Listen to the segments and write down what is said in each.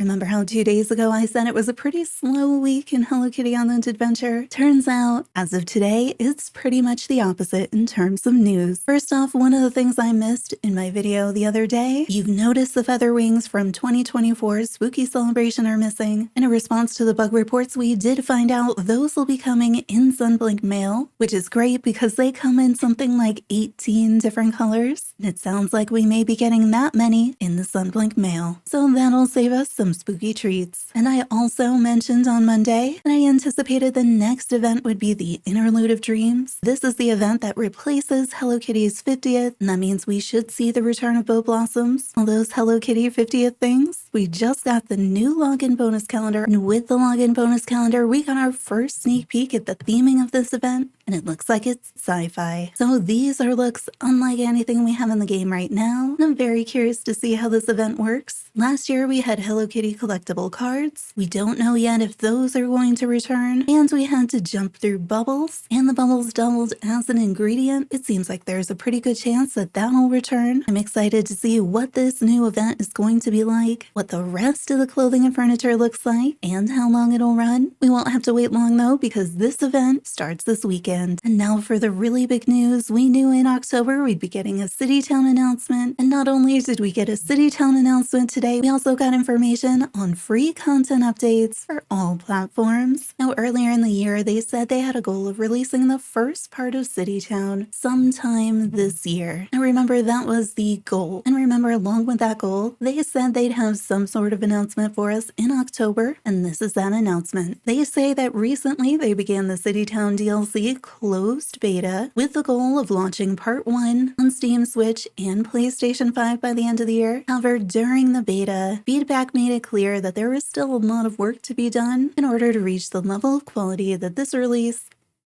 Remember how 2 days ago I said it was a pretty slow week in Hello Kitty Island Adventure? Turns out, as of today, it's pretty much the opposite in terms of news. First off, one of the things I missed in my video the other day, you've noticed the feather wings from 2024's Spooky Celebration are missing. In a response to the bug reports, we did find out those will be coming in Sunblink Mail, which is great because they come in something like 18 different colors. And it sounds like we may be getting that many in the Sunblink Mail. So that'll save us some spooky treats. And I also mentioned on Monday that I anticipated the next event would be the Interlude of Dreams. This is the event that replaces Hello Kitty's 50th, and that means we should see the return of Bow Blossoms, all those Hello Kitty 50th things. We just got the new login bonus calendar, and with the login bonus calendar, we got our first sneak peek at the theming of this event, and it looks like it's sci-fi. So these are looks unlike anything we have in the game right now, and I'm very curious to see how this event works. Last year we had Hello Kitty collectible cards. We don't know yet if those are going to return, and we had to jump through bubbles, and the bubbles doubled as an ingredient. It seems like there's a pretty good chance that that'll return. I'm excited to see what this new event is going to be like, what the rest of the clothing and furniture looks like, and how long it'll run. We won't have to wait long though, because this event starts this weekend. And now for the really big news. We knew in October we'd be getting a City Town announcement, and not only did we get a City Town announcement today, we also got information on free content updates for all platforms. Now earlier in the year they said they had a goal of releasing the first part of City Town sometime this year. Now remember, that was the goal, and remember, along with that goal they said they'd have some sort of announcement for us in October, and this is that announcement. They say that recently they began the City Town DLC closed beta with the goal of launching part 1 on Steam, Switch, and PlayStation 5 by the end of the year. However, during the beta, feedback made it clear that there was still a lot of work to be done in order to reach the level of quality that this release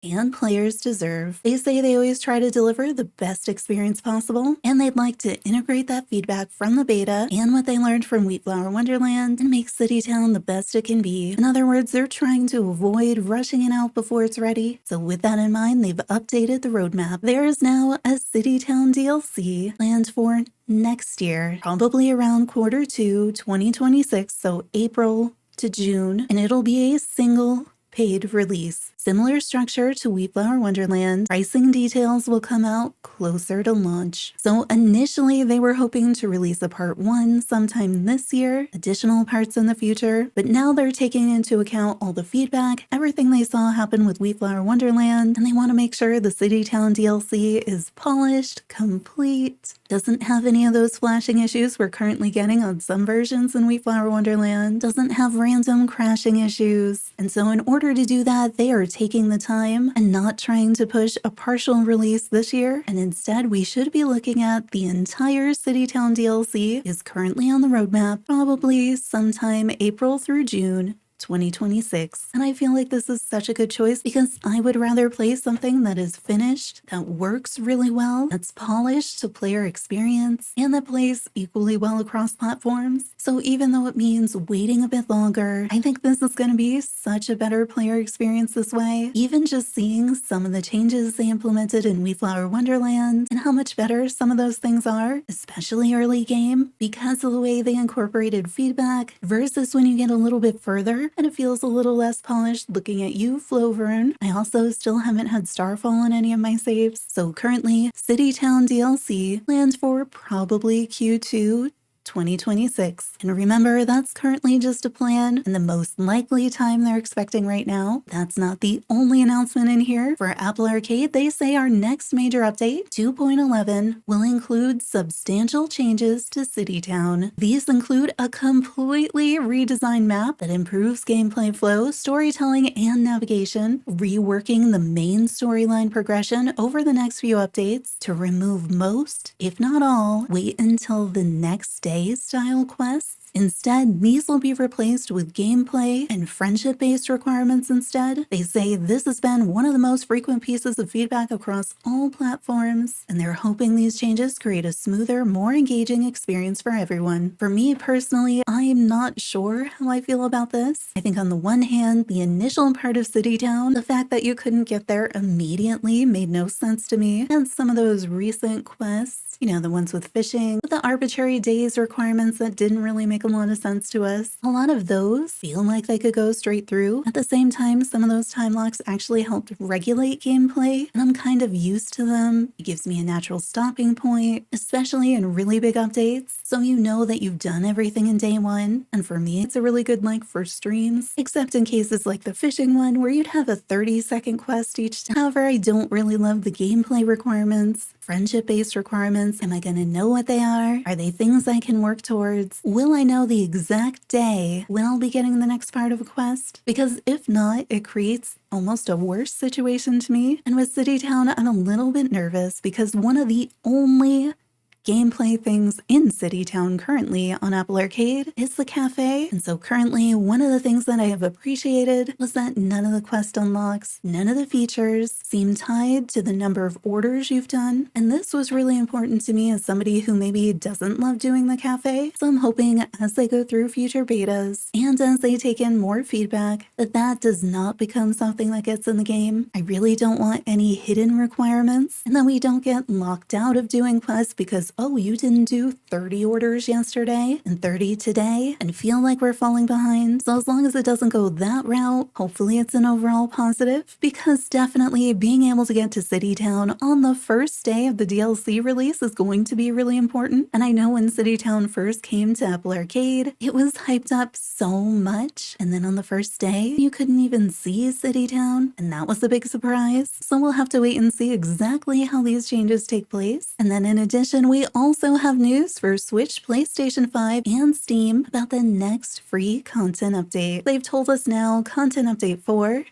and players deserve. They say they always try to deliver the best experience possible, and they'd like to integrate that feedback from the beta and what they learned from Wheatflower Wonderland and make City Town the best it can be. In other words, they're trying to avoid rushing it out before it's ready. So with that in mind, they've updated the roadmap. There is now a City Town DLC planned for next year, probably around Q2 2026, so April to June, and it'll be a single paid release. Similar structure to Wheatflower Wonderland. Pricing details will come out closer to launch. So initially they were hoping to release a part 1 sometime this year, additional parts in the future, but now they're taking into account all the feedback, everything they saw happen with Wheatflower Wonderland, and they want to make sure the City Town DLC is polished, complete, doesn't have any of those flashing issues we're currently getting on some versions in Wheatflower Wonderland, doesn't have random crashing issues. And so in order to do that, they are taking the time and not trying to push a partial release this year, and instead we should be looking at the entire City Town DLC is currently on the roadmap, probably sometime April through June 2026. And I feel like this is such a good choice because I would rather play something that is finished, that works really well, that's polished to player experience, and that plays equally well across platforms. So even though it means waiting a bit longer, I think this is going to be such a better player experience this way. Even just seeing some of the changes they implemented in Wheatflower Wonderland and how much better some of those things are, especially early game, because of the way they incorporated feedback versus when you get a little bit further and it feels a little less polished looking at you, Flowvern. I also still haven't had Starfall on any of my saves, so currently City Town DLC planned for probably Q2 2026. And remember, that's currently just a plan and the most likely time they're expecting right now. That's not the only announcement in here. For Apple Arcade, they say our next major update, 2.11, will include substantial changes to City Town. These include a completely redesigned map that improves gameplay flow, storytelling, and navigation, reworking the main storyline progression over the next few updates to remove most, if not all, wait until the next day style quests. Instead, these will be replaced with gameplay and friendship-based requirements instead. They say this has been one of the most frequent pieces of feedback across all platforms, and they're hoping these changes create a smoother, more engaging experience for everyone. For me personally, I'm not sure how I feel about this. I think on the one hand, the initial part of City Town, the fact that you couldn't get there immediately made no sense to me, and some of those recent quests The ones with fishing, with the arbitrary days requirements that didn't really make a lot of sense to us. A lot of those feel like they could go straight through. At the same time, some of those time locks actually helped regulate gameplay, and I'm kind of used to them. It gives me a natural stopping point, especially in really big updates, so you know that you've done everything in day one. And for me, it's a really good length for streams, except in cases like the fishing one where you'd have a 30-second quest each time. However, I don't really love the gameplay requirements. Friendship-based requirements. Am I going to know what they are? Are they things I can work towards? Will I know the exact day when I'll be getting the next part of a quest? Because if not, it creates almost a worse situation to me. And with City Town, I'm a little bit nervous because one of the only gameplay things in City Town currently on Apple Arcade is the cafe. And so currently, one of the things that I have appreciated was that none of the quest unlocks, none of the features seem tied to the number of orders you've done. And this was really important to me as somebody who maybe doesn't love doing the cafe. So I'm hoping as they go through future betas and as they take in more feedback, that does not become something that gets in the game. I really don't want any hidden requirements and that we don't get locked out of doing quests because oh, you didn't do 30 orders yesterday and 30 today and feel like we're falling behind. So as long as it doesn't go that route, hopefully it's an overall positive, because definitely being able to get to City Town on the first day of the DLC release is going to be really important. And I know when City Town first came to Apple Arcade, it was hyped up so much. And then on the first day, you couldn't even see City Town. And that was a big surprise. So we'll have to wait and see exactly how these changes take place. And then in addition, we also have news for Switch, PlayStation 5, and Steam about the next free content update. They've told us now Content Update 4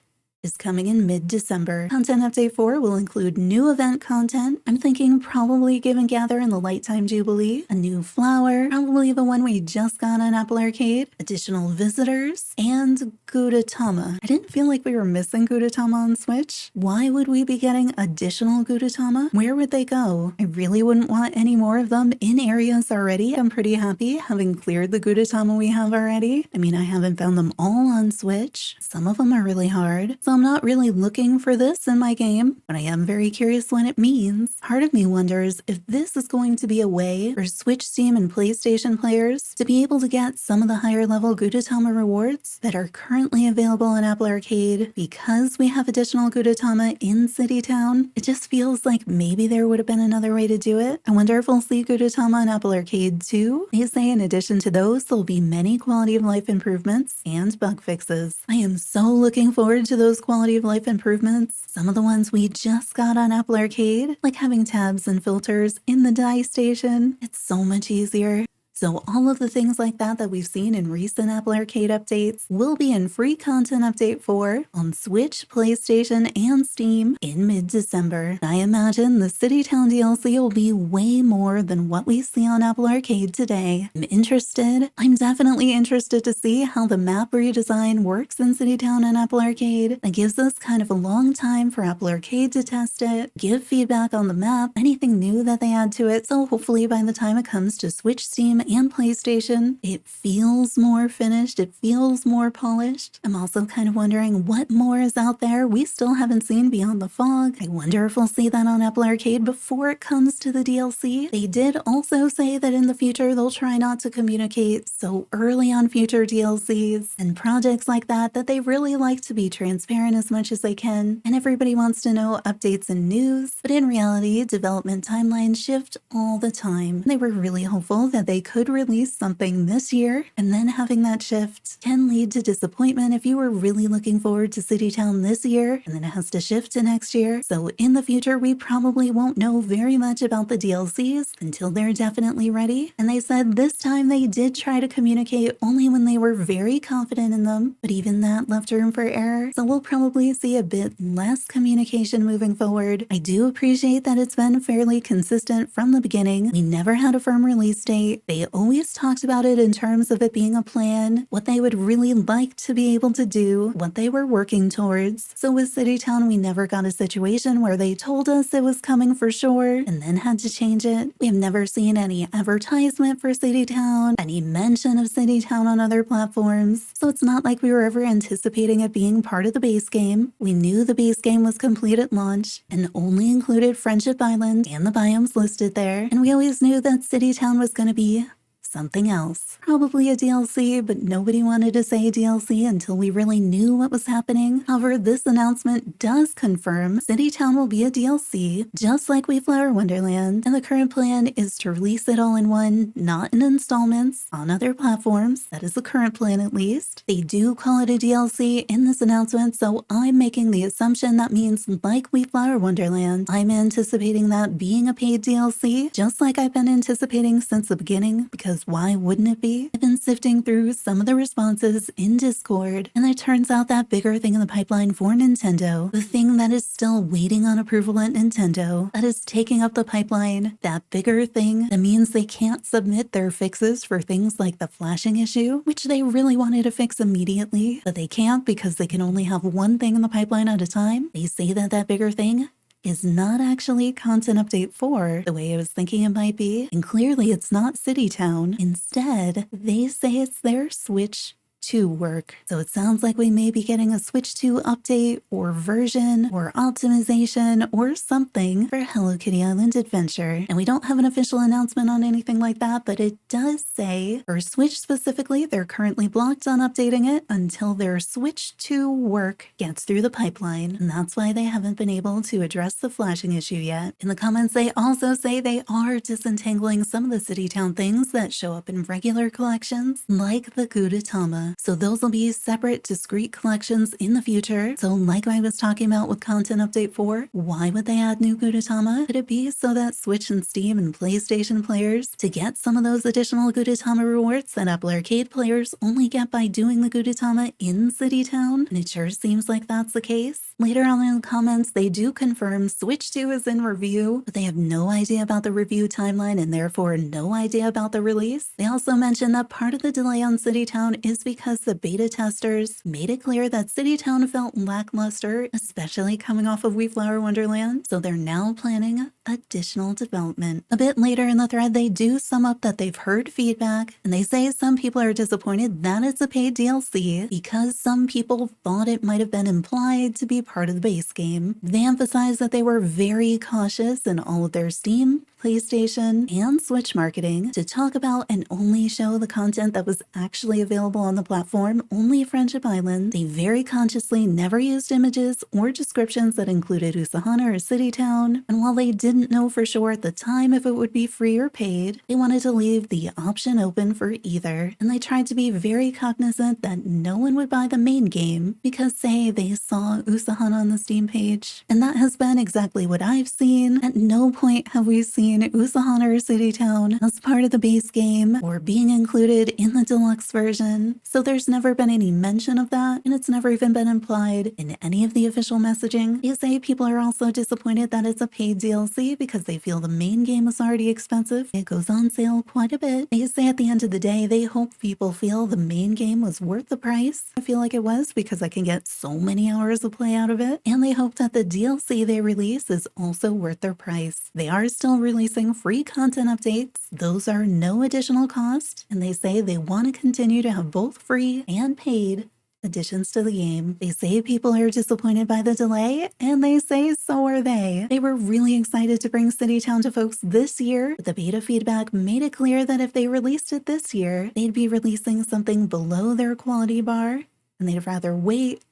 is coming in mid-December. Content Update 4 will include new event content. I'm thinking probably Give and Gather in the Lighttime Jubilee, a new flower, probably the one we just got on Apple Arcade, additional visitors, and Gudetama. I didn't feel like we were missing Gudetama on Switch. Why would we be getting additional Gudetama? Where would they go? I really wouldn't want any more of them in areas already. I'm pretty happy having cleared the Gudetama we have already. I mean, I haven't found them all on Switch. Some of them are really hard. So I'm not really looking for this in my game, but I am very curious what it means. Part of me wonders if this is going to be a way for Switch, Steam, and PlayStation players to be able to get some of the higher level Gudetama rewards that are currently available on Apple Arcade because we have additional Gudetama in City Town. It just feels like maybe there would have been another way to do it. I wonder if we'll see Gudetama on Apple Arcade too. They say in addition to those, there'll be many quality of life improvements and bug fixes. I am so looking forward to those quality of life improvements. Some of the ones we just got on Apple Arcade, like having tabs and filters in the dye station. It's so much easier. So all of the things like that we've seen in recent Apple Arcade updates will be in free content update 4 on Switch, PlayStation, and Steam in mid-December. I imagine the City Town DLC will be way more than what we see on Apple Arcade today. I'm definitely interested to see how the map redesign works in City Town and Apple Arcade. That gives us kind of a long time for Apple Arcade to test it, give feedback on the map, anything new that they add to it. So hopefully by the time it comes to Switch, Steam, and PlayStation, it feels more finished, it feels more polished. I'm also kind of wondering what more is out there we still haven't seen beyond the fog. I wonder if we'll see that on Apple Arcade before it comes to the DLC. They did also say that in the future they'll try not to communicate so early on future DLCs and projects like that they really like to be transparent as much as they can, and everybody wants to know updates and news, but in reality, development timelines shift all the time. They were really hopeful that they could release something this year, and then having that shift can lead to disappointment if you were really looking forward to City Town this year, and then it has to shift to next year. So in the future, we probably won't know very much about the DLCs until they're definitely ready. And they said this time they did try to communicate only when they were very confident in them, but even that left room for error. So we'll probably see a bit less communication moving forward. I do appreciate that it's been fairly consistent from the beginning. We never had a firm release date. They always talked about it in terms of it being a plan, what they would really like to be able to do, what they were working towards. So with Citytown, we never got a situation where they told us it was coming for sure and then had to change it. We have never seen any advertisement for Citytown, any mention of Citytown on other platforms. So it's not like we were ever anticipating it being part of the base game. We knew the base game was complete at launch and only included Friendship Island and the biomes listed there. And we always knew that Citytown was going to be something else. Probably a DLC, but nobody wanted to say DLC until we really knew what was happening. However, this announcement does confirm Citytown will be a DLC, just like Wayflower Wonderland, and the current plan is to release it all in one, not in installments, on other platforms. That is the current plan at least. They do call it a DLC in this announcement, so I'm making the assumption that means like Wayflower Wonderland, I'm anticipating that being a paid DLC, just like I've been anticipating since the beginning, because why wouldn't it be? I've been sifting through some of the responses in Discord, and it turns out that bigger thing in the pipeline for Nintendo, the thing that is still waiting on approval at Nintendo, that is taking up the pipeline, that bigger thing that means they can't submit their fixes for things like the flashing issue, which they really wanted to fix immediately, but they can't because they can only have one thing in the pipeline at a time. They say that that bigger thing is not actually Content Update 4 the way I was thinking it might be, and clearly it's not Citytown. Instead, they say it's their Switch 2 work. So it sounds like we may be getting a Switch 2 update or version or optimization or something for Hello Kitty Island Adventure. And we don't have an official announcement on anything like that, but it does say for Switch specifically, they're currently blocked on updating it until their Switch 2 work gets through the pipeline. And that's why they haven't been able to address the flashing issue yet. In the comments, they also say they are disentangling some of the Citytown things that show up in regular collections, like the Gudetama. So those will be separate, discrete collections in the future. So like I was talking about with Content Update 4, why would they add new Gudetama? Could it be so that Switch and Steam and PlayStation players, to get some of those additional Gudetama rewards that Apple Arcade players only get by doing the Gudetama in Citytown? And it sure seems like that's the case. Later on in the comments, they do confirm Switch 2 is in review, but they have no idea about the review timeline and therefore no idea about the release. They also mentioned that part of the delay on Citytown is because the beta testers made it clear that Citytown felt lackluster, especially coming off of Wayflower Wonderland, so they're now planning additional development. A bit later in the thread, they do sum up that they've heard feedback, and they say some people are disappointed that it's a paid DLC because some people thought it might have been implied to be part of the base game. They emphasize that they were very cautious in all of their Steam, PlayStation, and Switch marketing to talk about and only show the content that was actually available on the platform, only Friendship Island. They very consciously never used images or descriptions that included Usahana or Citytown, and while they didn't know for sure at the time if it would be free or paid, they wanted to leave the option open for either, and they tried to be very cognizant that no one would buy the main game because, say, they saw Usahana on the Steam page. And that has been exactly what I've seen. At no point have we seen Usahana or Citytown as part of the base game or being included in the deluxe version. So there's never been any mention of that, and it's never even been implied in any of the official messaging. They say people are also disappointed that it's a paid DLC because they feel the main game is already expensive. It goes on sale quite a bit. They say at the end of the day, they hope people feel the main game was worth the price. I feel like it was because I can get so many hours of play out of it, and they hope that the DLC they release is also worth their price. They are still releasing free content updates. Those are no additional cost, and they say they want to continue to have both free and paid additions to the game. They say people are disappointed by the delay, and they say so are they. They were really excited to bring Citytown to folks this year, but the beta feedback made it clear that if they released it this year, they'd be releasing something below their quality bar, and they'd rather wait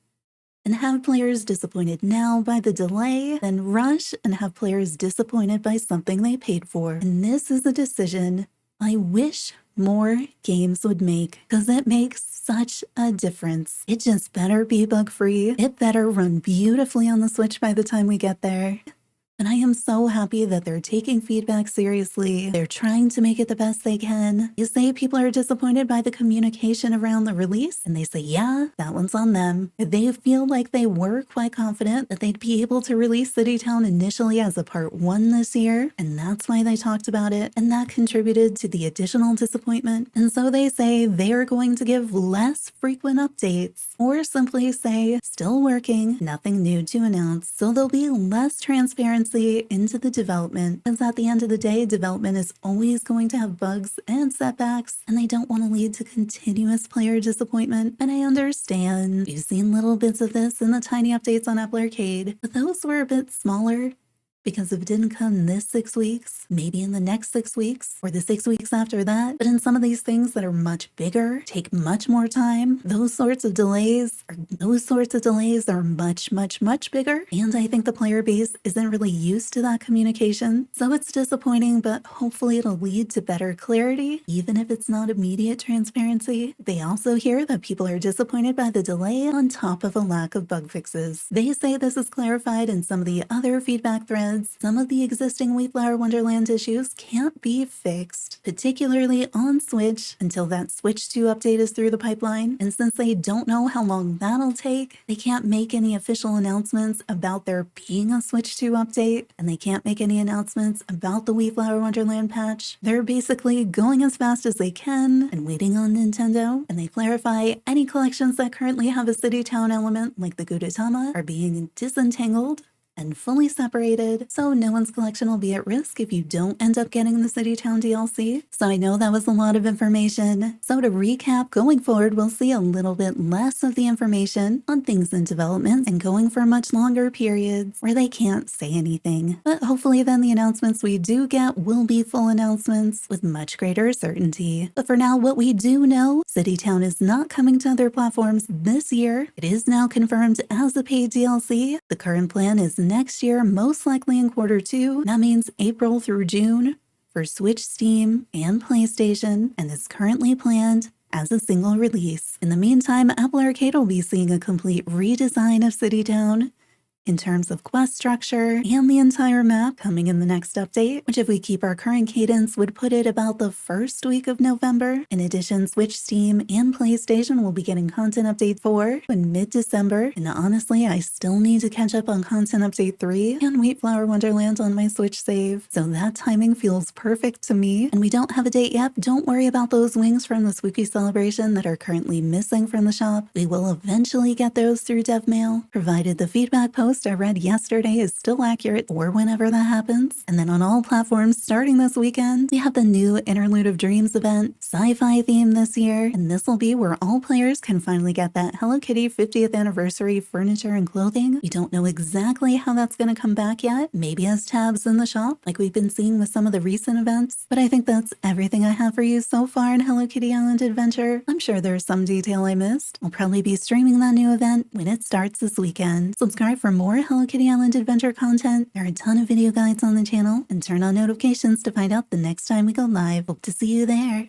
and have players disappointed now by the delay than rush and have players disappointed by something they paid for. And this is a decision I wish more games would make, because it makes such a difference. It just better be bug-free. It better run beautifully on the Switch by the time we get there. And I am so happy that they're taking feedback seriously. They're trying to make it the best they can. You say people are disappointed by the communication around the release, and they say, yeah, that one's on them. They feel like they were quite confident that they'd be able to release City Town initially as a part 1 this year, and that's why they talked about it, and that contributed to the additional disappointment. And so they say they're going to give less frequent updates, or simply say, still working, nothing new to announce. So there'll be less transparency into the development, because at the end of the day, development is always going to have bugs and setbacks, and they don't want to lead to continuous player disappointment. And I understand. We've seen little bits of this in the tiny updates on Apple Arcade, but those were a bit smaller. Because if it didn't come this 6 weeks, maybe in the next 6 weeks, or the 6 weeks after that. But in some of these things that are much bigger, take much more time, those sorts of delays are much, much, much bigger. And I think the player base isn't really used to that communication. So it's disappointing, but hopefully it'll lead to better clarity, even if it's not immediate transparency. They also hear that people are disappointed by the delay on top of a lack of bug fixes. They say this is clarified in some of the other feedback threads. Some of the existing Wheatflower Wonderland issues can't be fixed, particularly on Switch, until that Switch 2 update is through the pipeline. And since they don't know how long that'll take, they can't make any official announcements about there being a Switch 2 update, and they can't make any announcements about the Wheatflower Wonderland patch. They're basically going as fast as they can and waiting on Nintendo, and they clarify any collections that currently have a City Town element, like the Gudetama, are being disentangled and fully separated, so no one's collection will be at risk if you don't end up getting the City Town DLC. So I know that was a lot of information. So to recap, going forward, we'll see a little bit less of the information on things in development and going for much longer periods where they can't say anything. But hopefully then the announcements we do get will be full announcements with much greater certainty. But for now, what we do know, City Town is not coming to other platforms this year. It is now confirmed as a paid DLC. The current plan is next year, most likely in Q2. That means April through June for Switch, Steam, and PlayStation, and is currently planned as a single release. In the meantime, Apple Arcade will be seeing a complete redesign of City Town in terms of quest structure and the entire map coming in the next update, which if we keep our current cadence would put it about the first week of November. In addition, Switch, Steam, and PlayStation will be getting Content Update 4 in mid-December, and honestly, I still need to catch up on Content Update 3 and Wheatflower Wonderland on my Switch save, so that timing feels perfect to me. And we don't have a date yet. Don't worry about those wings from the Spooky Celebration that are currently missing from the shop. We will eventually get those through dev mail, provided the feedback post I read yesterday is still accurate or whenever that happens. And then on all platforms starting this weekend, we have the new Interlude of Dreams event, sci-fi theme this year, and this will be where all players can finally get that Hello Kitty 50th anniversary furniture and clothing. We don't know exactly how that's going to come back yet, maybe as tabs in the shop like we've been seeing with some of the recent events, but I think that's everything I have for you so far in Hello Kitty Island Adventure. I'm sure there's some detail I missed. I'll probably be streaming that new event when it starts this weekend. Subscribe for more Hello Kitty Island Adventure content. There are a ton of video guides on the channel, and turn on notifications to find out the next time we go live. Hope to see you there.